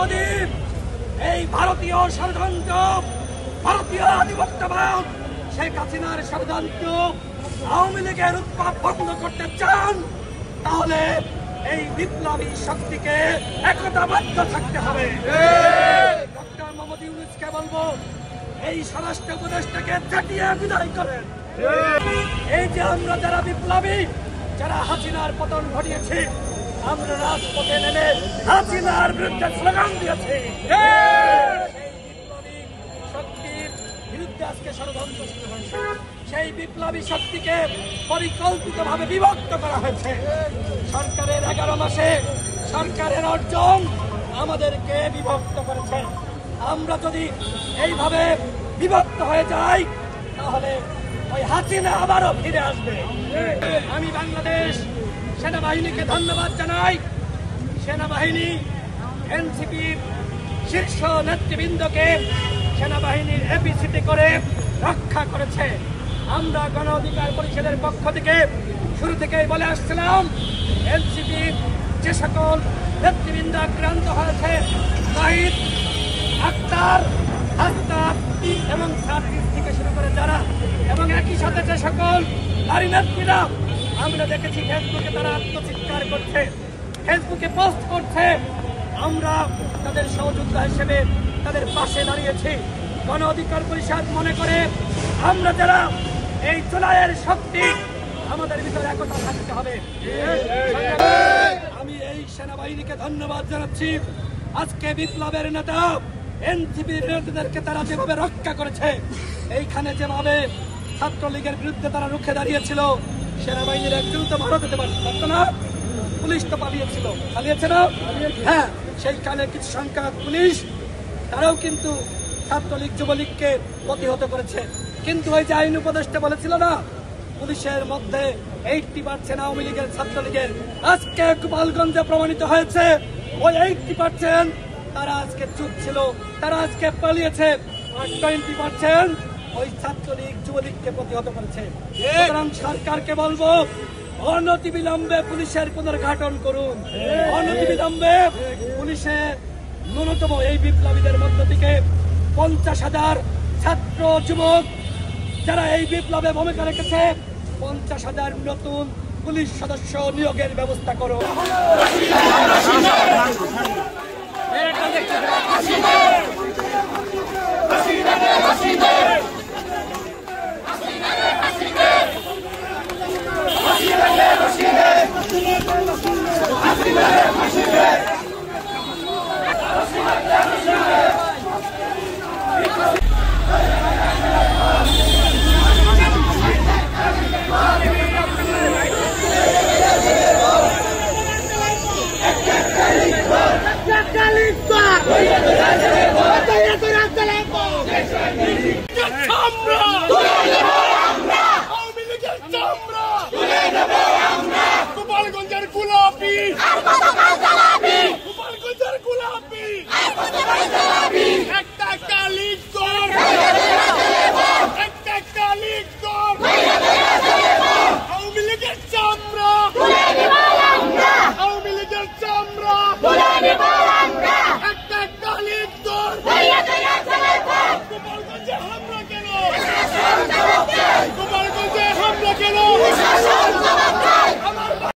যদি এই ভারতীয় ষড়যন্ত্র, ভারতীয় আধিপত্যবাদ, শেখ হাসিনার ষড়যন্ত্র, আওয়ামী লীগের উৎপাত বন্ধ করতে চান, তাহলে এই বিপ্লবী শক্তিকে একতাবদ্ধ থাকতে হবে। ডক্টর মোহাম্মদ ইউনূসকে বলবো, এই স্বরাষ্ট্র উপদেষ্টাকে চাটিয়ে বিদায় করেন। এই যে আমরা যারা বিপ্লবী, যারা হাসিনার পতন ঘটিয়েছি, আমরা রাজপথে নেমে হাসিনার বিরুদ্ধে স্লোগান দিয়েছি। শক্তির বিরুদ্ধে আজকে ষড়যন্ত্র শুরু হয়েছে। সেই বিপ্লবী শক্তিকে পরিকল্পিতভাবে বিভক্ত করা হয়েছে। সরকারের 11 মাসে সরকারের অর্জন আমাদেরকে বিভক্ত করেছে। আমরা যদি এইভাবে বিভক্ত হয়ে যাই, তাহলে ওই হাসিনা আবারও ফিরে আসবে। আমি বাংলাদেশ সেনাবাহিনীকে ধন্যবাদ জানাই। সেনাবাহিনী এনসিপির শীর্ষ নেতৃবৃন্দকে সেনাবাহিনীর এপিসিতে করে রক্ষা করেছে। আমরা গণ অধিকার পরিষদের পক্ষ থেকে শুরু থেকেই বলে আসছিলাম, এনসিপির যে সকল নেতৃবৃন্দ আক্রান্ত হয়েছে, শহীদ আক্তার, হাসনাত এবং সার্ভিস থেকে শুরু করে যারা, এবং একই সাথে যে সকল নারী নেত্রীরা আমরা দেখেছি ফেসবুকে তারা আত্মচিৎকার করছে, ফেসবুকে পোস্ট করছে, আমরা তাদের সহযোদ্ধা হিসেবে তাদের পাশে দাঁড়িয়েছি। গণ অধিকার পরিষদ মনে করে আমরা যারা এই জুলাইয়ের শক্তি, আমাদের ভিতরে একতা থাকতে হবে। আমি এই সেনাবাহিনীকে ধন্যবাদ জানাচ্ছি। আজকে বিপ্লবের নেতা এনসিপির নেতাদেরকে তারা যেভাবে রক্ষা করেছে, এইখানে যেভাবে ছাত্রলীগের বিরুদ্ধে তারা রুখে দাঁড়িয়েছিল, সেনাবাহিনীর একজন তো ভারত হতে পারত না, পুলিশ তো পালিয়েছে না? হ্যাঁ, সেইখানে কিছু সংখ্যক পুলিশ তারাও কিন্তু ছাত্রলীগ যুবলীগকে প্রতিহত করেছে। কিন্তু ওই যে আইন উপদেষ্টা বলেছিল না, পুলিশের মধ্যে 80% আওয়ামী লীগের, ছাত্রলীগের, আজকে গোপালগঞ্জে প্রমাণিত হয়েছে ওই 80% তারা আজকে চুপ ছিল, তারা আজকে পালিয়েছে, আর 20% ওই ছাত্রলীগ যুবলীগকে প্রতিহত করেছে। সুতরাং সরকারকে বলবো, অনতিবিলম্বে পুলিশের পুনর্গঠন করুন। অনতিবিলম্বে পুলিশের ন্যূনতম এই বিপ্লবীদের মধ্য থেকে 50,000 ছাত্র যুবক যারা এই বিপ্লবে ভূমিকা রেখেছে, 50,000 নতুন পুলিশ সদস্য নিয়োগের ব্যবস্থা করো। Come on!